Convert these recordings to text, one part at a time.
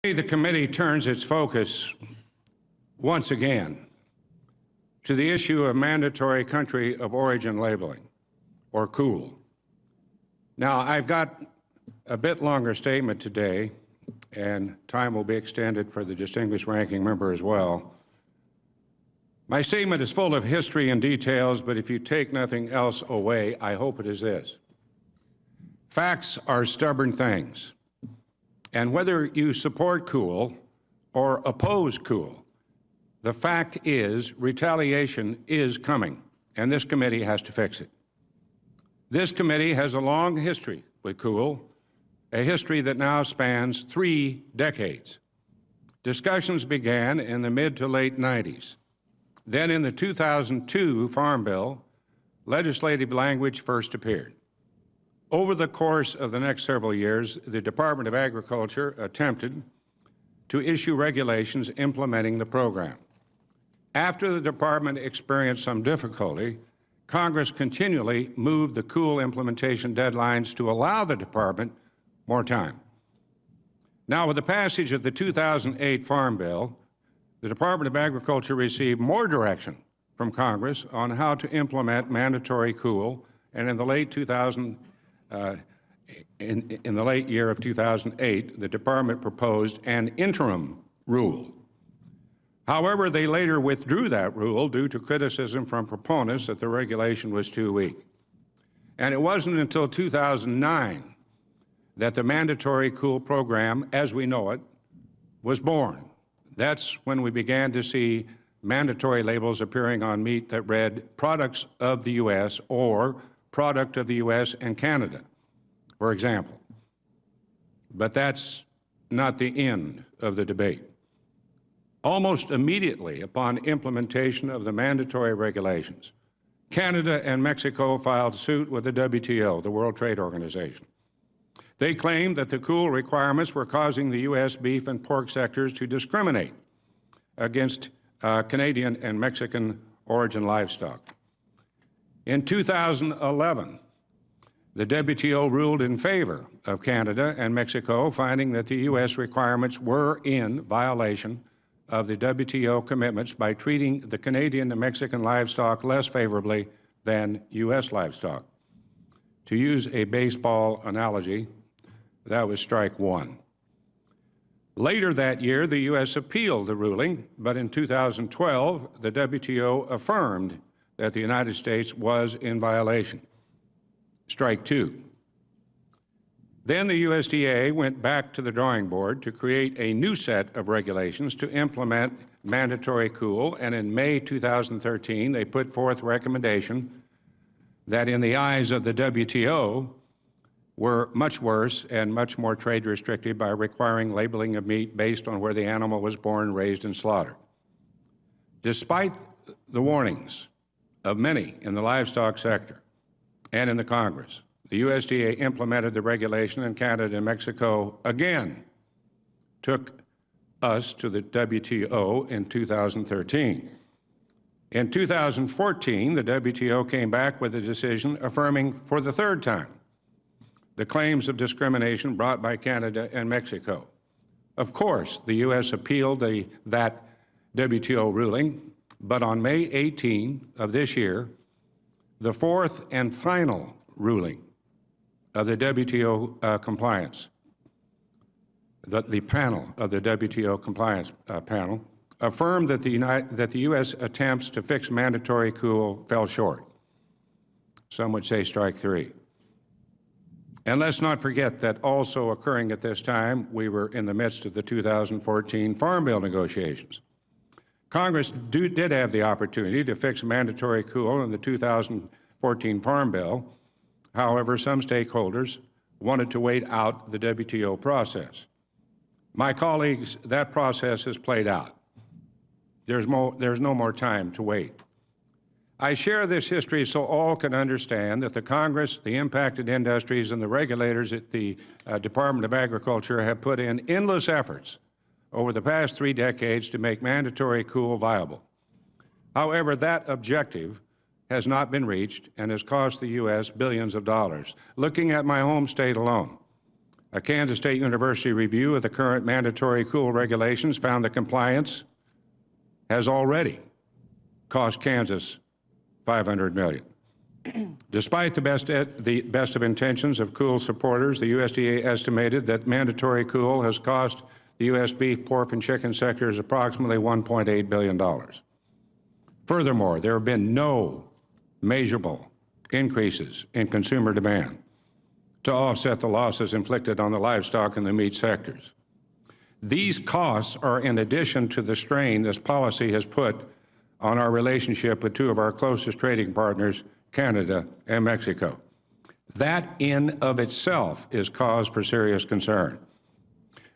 The committee turns its focus once again to the issue of mandatory country of origin labeling, or COOL. Now, I've got a bit longer statement today, and time will be extended for the distinguished ranking member as well. My statement is full of history and details, but if you take nothing else away, I hope it is this. Facts are stubborn things. And whether you support COOL or oppose COOL, the fact is retaliation is coming, and this committee has to fix it. This committee has a long history with COOL, a history that now spans 3 decades. Discussions began in the mid to late 90s. Then in the 2002 Farm Bill, legislative language first appeared. Over the course of the next several years, the Department of Agriculture attempted to issue regulations implementing the program. After the department experienced some difficulty, Congress continually moved the COOL implementation deadlines to allow the department more time. Now, with the passage of the 2008 Farm Bill, the Department of Agriculture received more direction from Congress on how to implement mandatory COOL, and in the late year of 2008, the department proposed an interim rule. However, they later withdrew that rule due to criticism from proponents that the regulation was too weak. And it wasn't until 2009 that the mandatory COOL program, as we know it, was born. That's when we began to see mandatory labels appearing on meat that read products of the U.S. or product of the U.S. and Canada, for example. But that's not the end of the debate. Almost immediately upon implementation of the mandatory regulations, Canada and Mexico filed suit with the WTO, the World Trade Organization. They claimed that the COOL requirements were causing the U.S. beef and pork sectors to discriminate against Canadian and Mexican origin livestock. In 2011, the WTO ruled in favor of Canada and Mexico, finding that the U.S. requirements were in violation of the WTO commitments by treating the Canadian and Mexican livestock less favorably than U.S. livestock. To use a baseball analogy, that was strike one. Later that year, the U.S. appealed the ruling, but in 2012, the WTO affirmed that the United States was in violation. Strike two. Then the USDA went back to the drawing board to create a new set of regulations to implement mandatory COOL, and in May 2013, they put forth a recommendation that in the eyes of the WTO were much worse and much more trade restrictive by requiring labeling of meat based on where the animal was born, raised, and slaughtered. Despite the warnings of many in the livestock sector and in the Congress, the USDA implemented the regulation, and Canada and Mexico again took us to the WTO in 2013. In 2014, the WTO came back with a decision affirming for the third time the claims of discrimination brought by Canada and Mexico. Of course, the U.S. appealed that WTO ruling, but on May 18 of this year, the fourth and final ruling of the WTO compliance, the panel of the WTO compliance panel, affirmed that the U.S. attempts to fix mandatory COOL fell short. Some would say strike three. And let's not forget that also occurring at this time, we were in the midst of the 2014 Farm Bill negotiations. Congress did have the opportunity to fix mandatory COOL in the 2014 Farm Bill. However, some stakeholders wanted to wait out the WTO process. My colleagues, that process has played out. There's no more time to wait. I share this history so all can understand that the Congress, the impacted industries, and the regulators at the Department of Agriculture have put in endless efforts over the past 3 decades to make mandatory COOL viable. However, that objective has not been reached and has cost the U.S. billions of dollars. Looking at my home state alone, A Kansas State University review of the current mandatory coal regulations found that compliance has already cost Kansas $500 million. Despite the best of intentions of coal supporters, the USDA estimated that mandatory coal has cost the U.S. beef, pork, and chicken sectors approximately $1.8 billion. Furthermore, there have been no measurable increases in consumer demand to offset the losses inflicted on the livestock and the meat sectors. These costs are in addition to the strain this policy has put on our relationship with two of our closest trading partners, Canada and Mexico. That in of itself is cause for serious concern.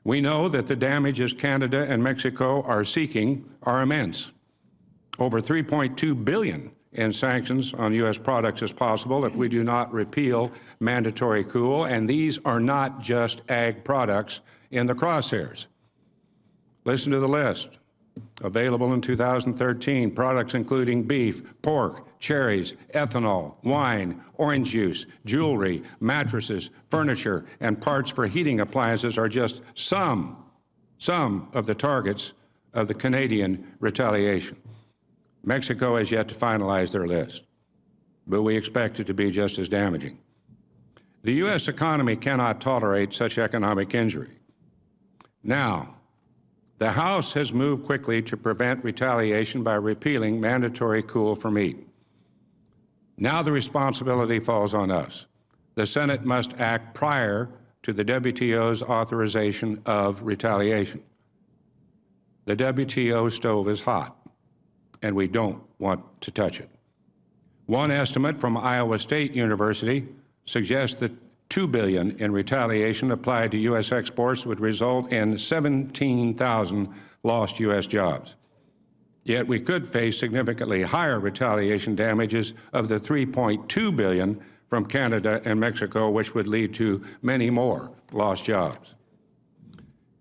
We know that the damages Canada and Mexico are seeking are immense. Over $3.2 billion in sanctions on U.S. products is possible if we do not repeal mandatory coal, and these are not just ag products in the crosshairs. Listen to the list. Available in 2013, products including beef, pork, cherries, ethanol, wine, orange juice, jewelry, mattresses, furniture, and parts for heating appliances are just some of the targets of the Canadian retaliation. Mexico has yet to finalize their list, but we expect it to be just as damaging. The U.S. economy cannot tolerate such economic injury. Now, the House has moved quickly to prevent retaliation by repealing mandatory coal for meat. Now the responsibility falls on us. The Senate must act prior to the WTO's authorization of retaliation. The WTO stove is hot, and we don't want to touch it. One estimate from Iowa State University suggests that $2 billion in retaliation applied to U.S. exports would result in 17,000 lost U.S. jobs. Yet we could face significantly higher retaliation damages of the $3.2 billion from Canada and Mexico, which would lead to many more lost jobs.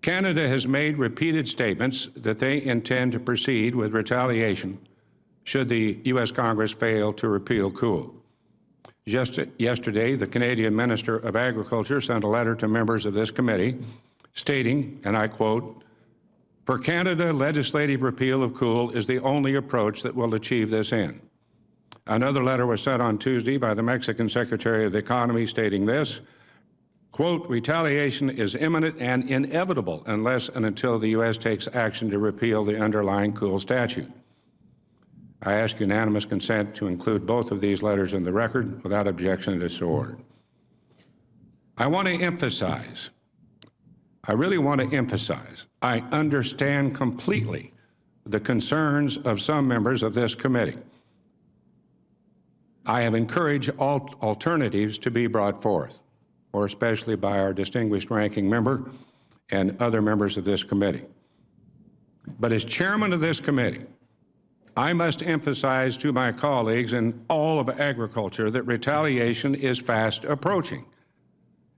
Canada has made repeated statements that they intend to proceed with retaliation should the U.S. Congress fail to repeal coal. Just yesterday, the Canadian Minister of Agriculture sent a letter to members of this committee stating, and I quote, "For Canada, legislative repeal of coal is the only approach that will achieve this end." Another letter was sent on Tuesday by the Mexican Secretary of the Economy stating this, quote, "Retaliation is imminent and inevitable unless and until the U.S. takes action to repeal the underlying coal statute." I ask unanimous consent to include both of these letters in the record. Without objection, it is so ordered. I want to emphasize, I really want to emphasize, I understand completely the concerns of some members of this committee. I have encouraged alternatives to be brought forth, or especially by our distinguished ranking member and other members of this committee. But as chairman of this committee, I must emphasize to my colleagues in all of agriculture that retaliation is fast approaching,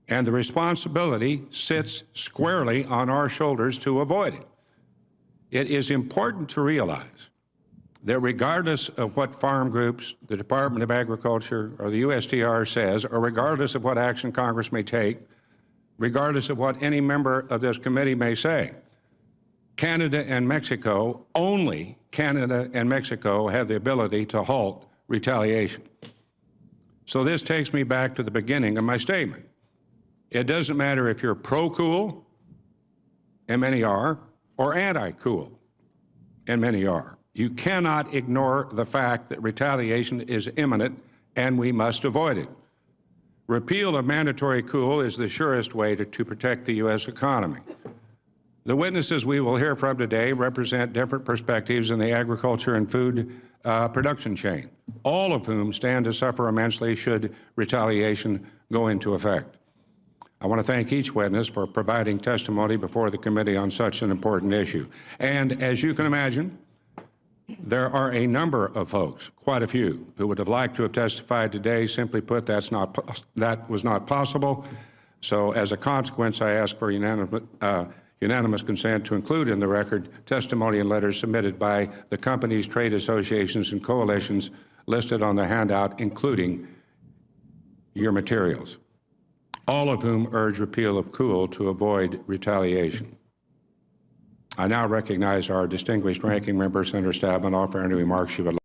and the responsibility sits squarely on our shoulders to avoid it. It is important to realize that regardless of what farm groups, the Department of Agriculture, or the USTR says, or regardless of what action Congress may take, regardless of what any member of this committee may say, Canada and Mexico, only Canada and Mexico have the ability to halt retaliation. So this takes me back to the beginning of my statement. It doesn't matter if you're pro-coal, and many are, or anti-coal, and many are. You cannot ignore the fact that retaliation is imminent and we must avoid it. Repeal of mandatory coal is the surest way to protect the U.S. economy. The witnesses we will hear from today represent different perspectives in the agriculture and food production chain, all of whom stand to suffer immensely should retaliation go into effect. I want to thank each witness for providing testimony before the committee on such an important issue. And as you can imagine, there are a number of folks, quite a few, who would have liked to have testified today. Simply put, that was not possible. So as a consequence, I ask for unanimous consent to include in the record testimony and letters submitted by the companies, trade associations, and coalitions listed on the handout, including your materials. all of whom urge repeal of COOL to avoid retaliation. I now recognize our distinguished ranking member, Senator Stabenow, for any remarks she would like.